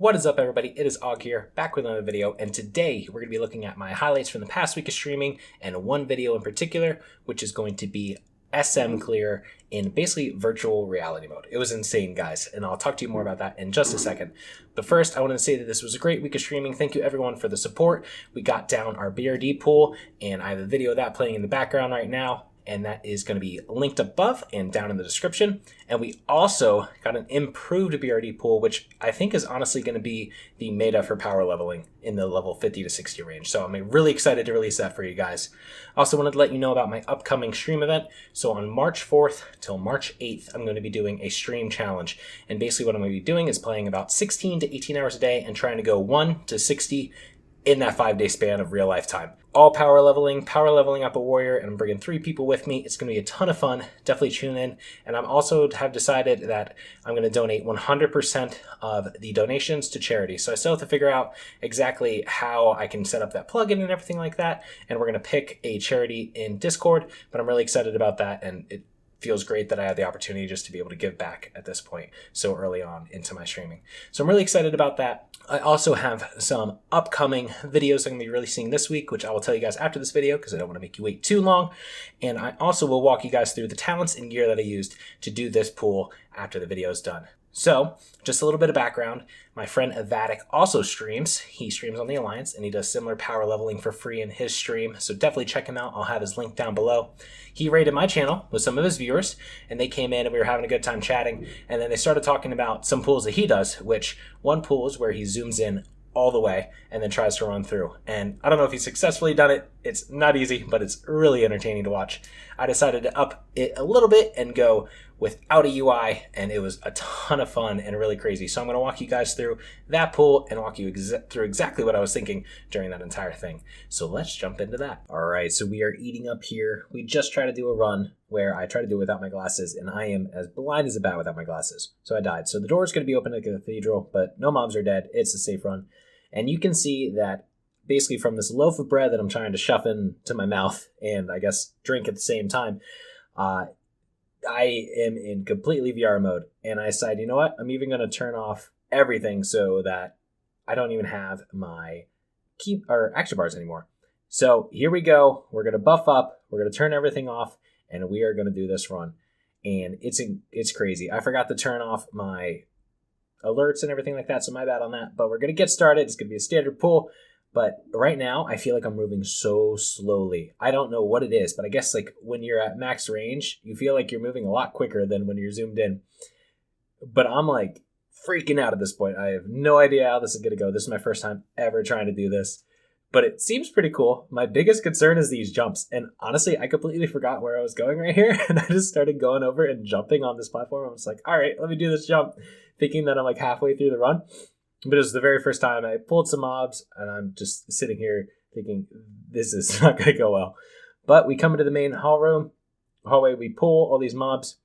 What is up, everybody? It is Og here, back with another video, and today we're going to be looking at my highlights from the past week of streaming, and one video in particular, which is going to be SM clear in basically virtual reality mode. It was insane, guys, and I'll talk to you more about that in just a second. But first, I want to say that this was a great week of streaming. Thank you, everyone, for the support. We got down our BRD pool, and I have a video of that playing in the background right now, and that is going to be linked above and down in the description. And we also got an improved BRD pool, which I think is honestly going to be the meta for power leveling in the level 50 to 60 range. So I'm really excited to release that for you guys. Also wanted to let you know about my upcoming stream event. So on March 4th till March 8th, I'm going to be doing a stream challenge. And basically what I'm going to be doing is playing about 16 to 18 hours a day and trying to go 1 to 60 in that 5-day span of real life time. All power leveling up a warrior, and I'm bringing 3 people with me. It's going to be a ton of fun. Definitely tune in. And I'm also have decided that I'm going to donate 100% of the donations to charity. So I still have to figure out exactly how I can set up that plugin and everything like that. And we're going to pick a charity in Discord, but I'm really excited about that. And it feels great that I had the opportunity just to be able to give back at this point so early on into my streaming. So I'm really excited about that. I also have some upcoming videos I'm going to be releasing this week, which I will tell you guys after this video because I don't want to make you wait too long. And I also will walk you guys through the talents and gear that I used to do this pool after the video is done. So, just a little bit of background. My friend Avatic also streams. He streams on the Alliance, and he does similar power leveling for free in his stream. So definitely check him out. I'll have his link down below. He raided my channel with some of his viewers, and they came in, and we were having a good time chatting. And then they started talking about some pools that he does, which one pool is where he zooms in all the way and then tries to run through. And I don't know if he's successfully done it. It's not easy, but it's really entertaining to watch. I decided to up it a little bit and go without a UI, and it was a ton of fun and really crazy. So I'm going to walk you guys through that pool and walk you through exactly what I was thinking during that entire thing. So let's jump into that. All right, so we are eating up here. We just tried to do a run where I try to do it without my glasses, and I am as blind as a bat without my glasses. So I died. So the door is going to be open at the cathedral, but no mobs are dead. It's a safe run. And you can see that basically from this loaf of bread that I'm trying to shove into my mouth and I guess drink at the same time, I am in completely VR mode. And I decided, you know what? I'm even going to turn off everything so that I don't even have my action bars anymore. So here we go. We're going to buff up. We're going to turn everything off, and we are going to do this run. And it's crazy. I forgot to turn off my alerts and everything like that, so my bad on that. But we're going to get started. It's going to be a standard pool. But right now, I feel like I'm moving so slowly. I don't know what it is, but I guess like when you're at max range, you feel like you're moving a lot quicker than when you're zoomed in. But I'm like freaking out at this point. I have no idea how this is going to go. This is my first time ever trying to do this. But it seems pretty cool. My biggest concern is these jumps. And honestly, I completely forgot where I was going right here. And I just started going over and jumping on this platform. I was like, all right, let me do this jump, thinking that I'm like halfway through the run. But it was the very first time I pulled some mobs, and I'm just sitting here thinking, this is not going to go well. But we come into the main hallway, we pull all these mobs.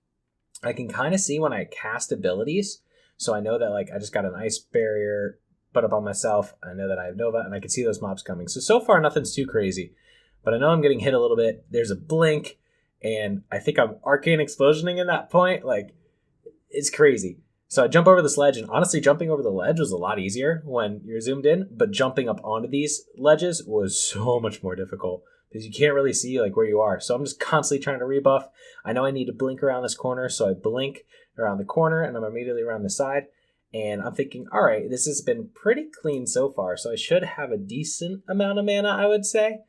I can kind of see when I cast abilities. So I know that like I just got an ice barrier put up on myself. I know that I have Nova, and I can see those mobs coming. So far, nothing's too crazy. But I know I'm getting hit a little bit. There's a blink, and I think I'm arcane explosioning in that point. Like, it's crazy. So I jump over this ledge, and honestly, jumping over the ledge was a lot easier when you're zoomed in, but jumping up onto these ledges was so much more difficult because you can't really see like where you are. So I'm just constantly trying to rebuff. I know I need to blink around this corner, so I blink around the corner, and I'm immediately around the side. And I'm thinking, all right, this has been pretty clean so far, so I should have a decent amount of mana, I would say.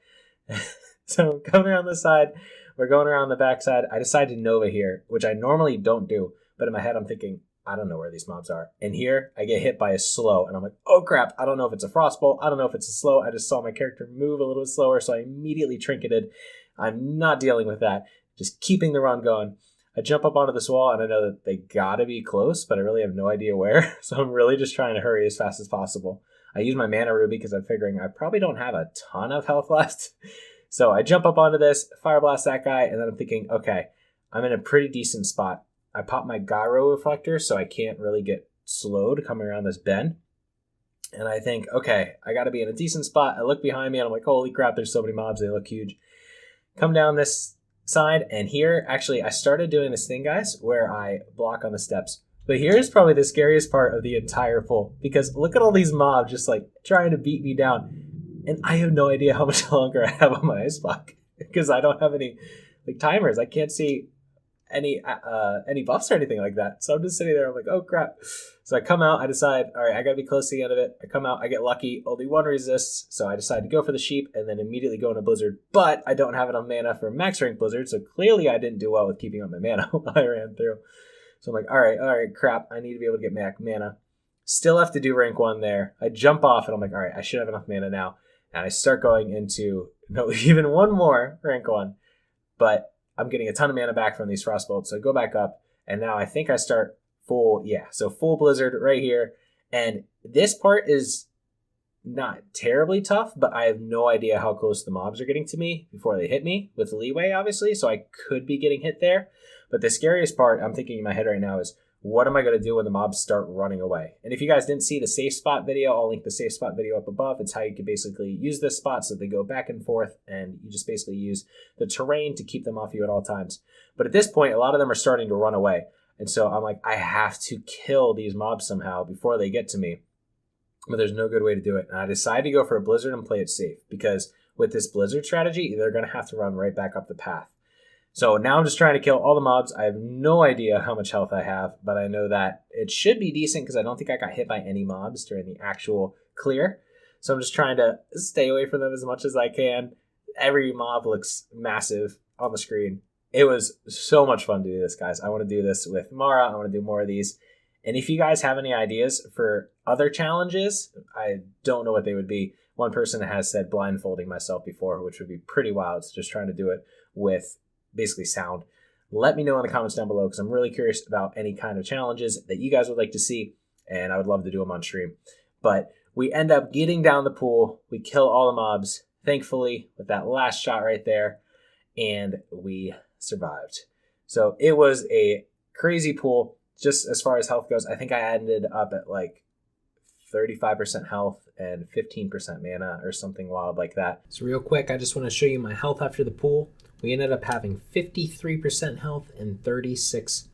So I'm coming around the side. We're going around the backside. I decide to Nova here, which I normally don't do, but in my head I'm thinking, I don't know where these mobs are. And here, I get hit by a slow, and I'm like, oh crap, I don't know if it's a frostbolt, I don't know if it's a slow, I just saw my character move a little bit slower, so I immediately trinketed. I'm not dealing with that, just keeping the run going. I jump up onto this wall, and I know that they gotta be close, but I really have no idea where, so I'm really just trying to hurry as fast as possible. I use my mana ruby because I'm figuring I probably don't have a ton of health left. So I jump up onto this, fire blast that guy, and then I'm thinking, okay, I'm in a pretty decent spot. I pop my gyro reflector so I can't really get slowed coming around this bend. And I think, okay, I got to be in a decent spot. I look behind me and I'm like, holy crap, there's so many mobs. They look huge. Come down this side, and here, actually, I started doing this thing, guys, where I block on the steps But here's probably the scariest part of the entire pull, because look at all these mobs just like trying to beat me down. And I have no idea how much longer I have on my ice block because I don't have any like timers. I can't see any buffs or anything like that. So I'm just sitting there. I'm like, oh crap. So I come out. I decide, all right, I got to be close to the end of it. I come out. I get lucky. Only one resists. So I decide to go for the sheep and then immediately go into Blizzard. But I don't have enough mana for max rank Blizzard. So clearly I didn't do well with keeping up my mana while I ran through. So I'm like, all right, crap. I need to be able to get back mana. Still have to do rank 1 there. I jump off and I'm like, all right, I should have enough mana now. And I start going into even one more rank 1. But I'm getting a ton of mana back from these frostbolts. So I go back up and now I think I start full Blizzard right here. And this part is not terribly tough, but I have no idea how close the mobs are getting to me before they hit me with leeway, obviously. So I could be getting hit there. But the scariest part I'm thinking in my head right now is, what am I going to do when the mobs start running away? And if you guys didn't see the safe spot video, I'll link the safe spot video up above. It's how you can basically use this spot so they go back and forth, and you just basically use the terrain to keep them off you at all times. But at this point, a lot of them are starting to run away. And so I'm like, I have to kill these mobs somehow before they get to me. But there's no good way to do it. And I decided to go for a Blizzard and play it safe, because with this Blizzard strategy, they're going to have to run right back up the path. So now I'm just trying to kill all the mobs. I have no idea how much health I have, but I know that it should be decent because I don't think I got hit by any mobs during the actual clear. So I'm just trying to stay away from them as much as I can. Every mob looks massive on the screen. It was so much fun to do this, guys. I want to do this with Mara. I want to do more of these. And if you guys have any ideas for other challenges, I don't know what they would be. One person has said blindfolding myself before, which would be pretty wild. So just trying to do it with basically sound. Let me know in the comments down below, because I'm really curious about any kind of challenges that you guys would like to see, and I would love to do them on stream. But we end up getting down the pool. We kill all the mobs, thankfully, with that last shot right there, and we survived. So it was a crazy pool. Just as far as health goes, I think I ended up at like 35% health and 15% mana or something wild like that. So real quick, I just want to show you my health after the pool. We ended up having 53% health and 36%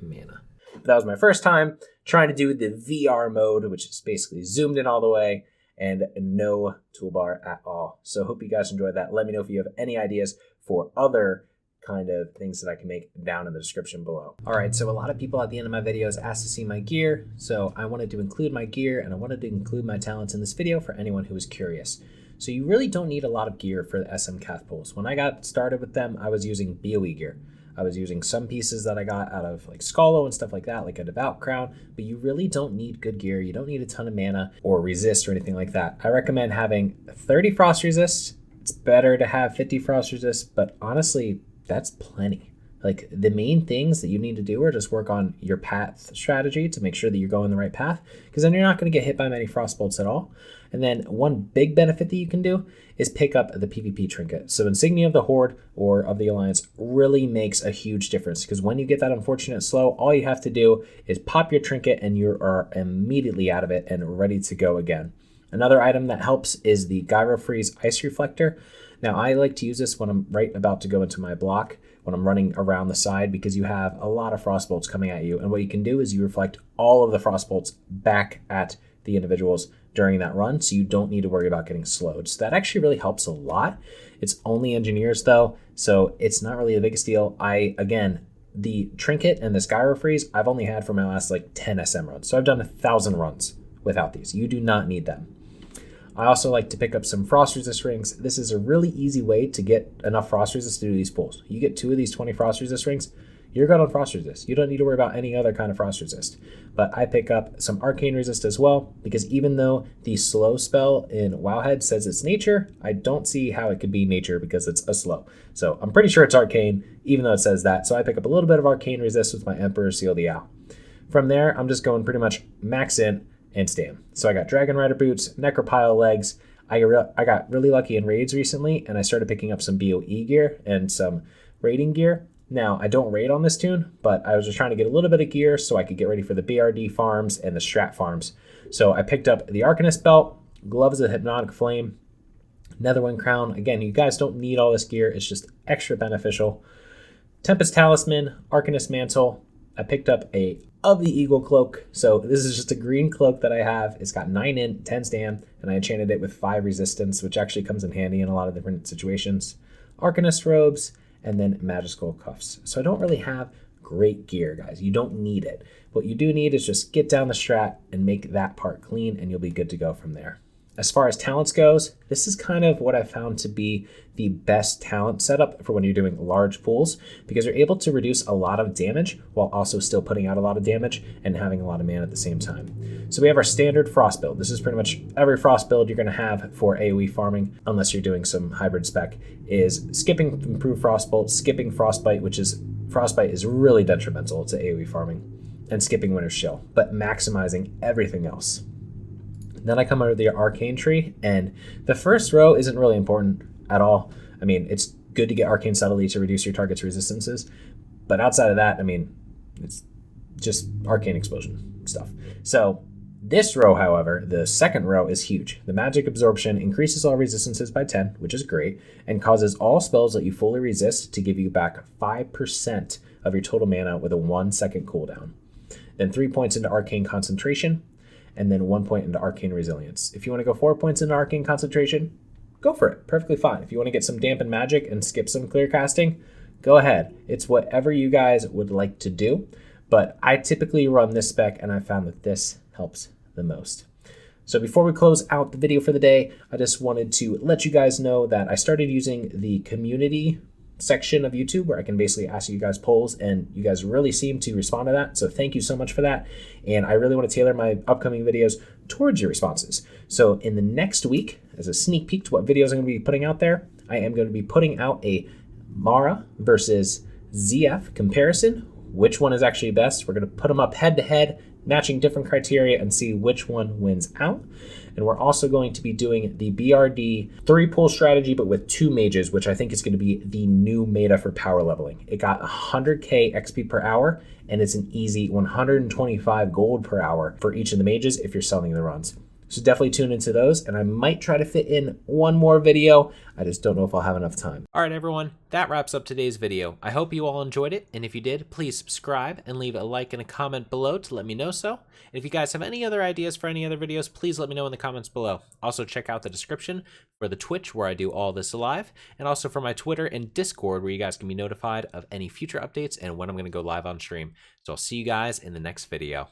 mana. That was my first time trying to do the VR mode, which is basically zoomed in all the way and no toolbar at all. So hope you guys enjoyed that. Let me know if you have any ideas for other kind of things that I can make down in the description below. All right, so a lot of people at the end of my videos asked to see my gear, so I wanted to include my gear and I wanted to include my talents in this video for anyone who was curious. So you really don't need a lot of gear for the SM Cath pulls. When I got started with them, I was using BOE gear. I was using some pieces that I got out of like Scolo and stuff like that, like a Devout Crown, but you really don't need good gear. You don't need a ton of mana or resist or anything like that. I recommend having 30 frost resist. It's better to have 50 frost resist, but honestly, that's plenty. Like the main things that you need to do are just work on your path strategy to make sure that you're going the right path, because then you're not going to get hit by many frostbolts at all. And then one big benefit that you can do is pick up the PvP trinket. So Insignia of the Horde or of the Alliance really makes a huge difference, because when you get that unfortunate slow, all you have to do is pop your trinket and you are immediately out of it and ready to go again. Another item that helps is the Gyro Freeze Ice Reflector. Now I like to use this when I'm right about to go into my block, when I'm running around the side, because you have a lot of frostbolts coming at you. And what you can do is you reflect all of the frostbolts back at the individuals during that run, so you don't need to worry about getting slowed. So that actually really helps a lot. It's only engineers though, so it's not really the biggest deal. Again, the trinket and this Gyro Freeze, I've only had for my last like 10 SM runs. So I've done 1,000 runs without these. You do not need them. I also like to pick up some frost resist rings. This is a really easy way to get enough frost resist to do these pulls. You get 2 of these 20 frost resist rings, you're good on frost resist. You don't need to worry about any other kind of frost resist. But I pick up some arcane resist as well, because even though the slow spell in Wowhead says it's nature, I don't see how it could be nature because it's a slow. So I'm pretty sure it's arcane, even though it says that. So I pick up a little bit of arcane resist with my Emperor Seal the Owl. From there, I'm just going pretty much max in and stand. So I got Dragon Rider boots, Necropile legs. I got really lucky in raids recently, and I started picking up some BOE gear and some raiding gear. Now, I don't raid on this tune, but I was just trying to get a little bit of gear so I could get ready for the BRD farms and the strat farms. So I picked up the Arcanist belt, Gloves of Hypnotic Flame, Netherwind Crown. Again, you guys don't need all this gear. It's just extra beneficial. Tempest Talisman, Arcanist Mantle, I picked up a of the Eagle cloak. So this is just a green cloak that I have. It's got 9 int, 10 stam, and I enchanted it with 5 resistance, which actually comes in handy in a lot of different situations. Arcanist robes, and then magical cuffs. So I don't really have great gear, guys. You don't need it. What you do need is just get down the strat and make that part clean, and you'll be good to go from there. As far as talents goes, this is kind of what I found to be the best talent setup for when you're doing large pools, because you're able to reduce a lot of damage while also still putting out a lot of damage and having a lot of mana at the same time. So we have our standard frost build. This is pretty much every frost build you're going to have for AoE farming, unless you're doing some hybrid spec, is skipping improved frostbolt, skipping frostbite, which is frostbite is really detrimental to AoE farming, and skipping winter's chill, but maximizing everything else. Then I come over to the arcane tree, and the first row isn't really important at all. I mean, it's good to get arcane subtlety to reduce your target's resistances, but outside of that, I mean, it's just arcane explosion stuff. So this row, however, the second row is huge. The magic absorption increases all resistances by 10, which is great, and causes all spells that you fully resist to give you back 5% of your total mana with a 1-second cooldown. Then 3 points into arcane concentration, and then 1 point into arcane resilience. If you want to go 4 points into arcane concentration, go for it. Perfectly fine. If you want to get some dampen magic and skip some clear casting, go ahead. It's whatever you guys would like to do, but I typically run this spec, and I found that this helps the most. So before we close out the video for the day, I just wanted to let you guys know that I started using the community section of YouTube where I can basically ask you guys polls, and you guys really seem to respond to that. So thank you so much for that. And I really want to tailor my upcoming videos towards your responses. So in the next week, as a sneak peek to what videos I'm going to be putting out there, I am going to be putting out a Mara versus ZF comparison. Which one is actually best? We're going to put them up head to head, matching different criteria, and see which one wins out. And we're also going to be doing the BRD 3-pool strategy, but with 2 mages, which I think is going to be the new meta for power leveling. It got 100k XP per hour, and it's an easy 125 gold per hour for each of the mages if you're selling the runs. So definitely tune into those, and I might try to fit in one more video. I just don't know if I'll have enough time. All right, everyone, that wraps up today's video. I hope you all enjoyed it, and if you did, please subscribe and leave a like and a comment below to let me know so. And if you guys have any other ideas for any other videos, please let me know in the comments below. Also, check out the description for the Twitch where I do all this live, and also for my Twitter and Discord where you guys can be notified of any future updates and when I'm going to go live on stream. So I'll see you guys in the next video.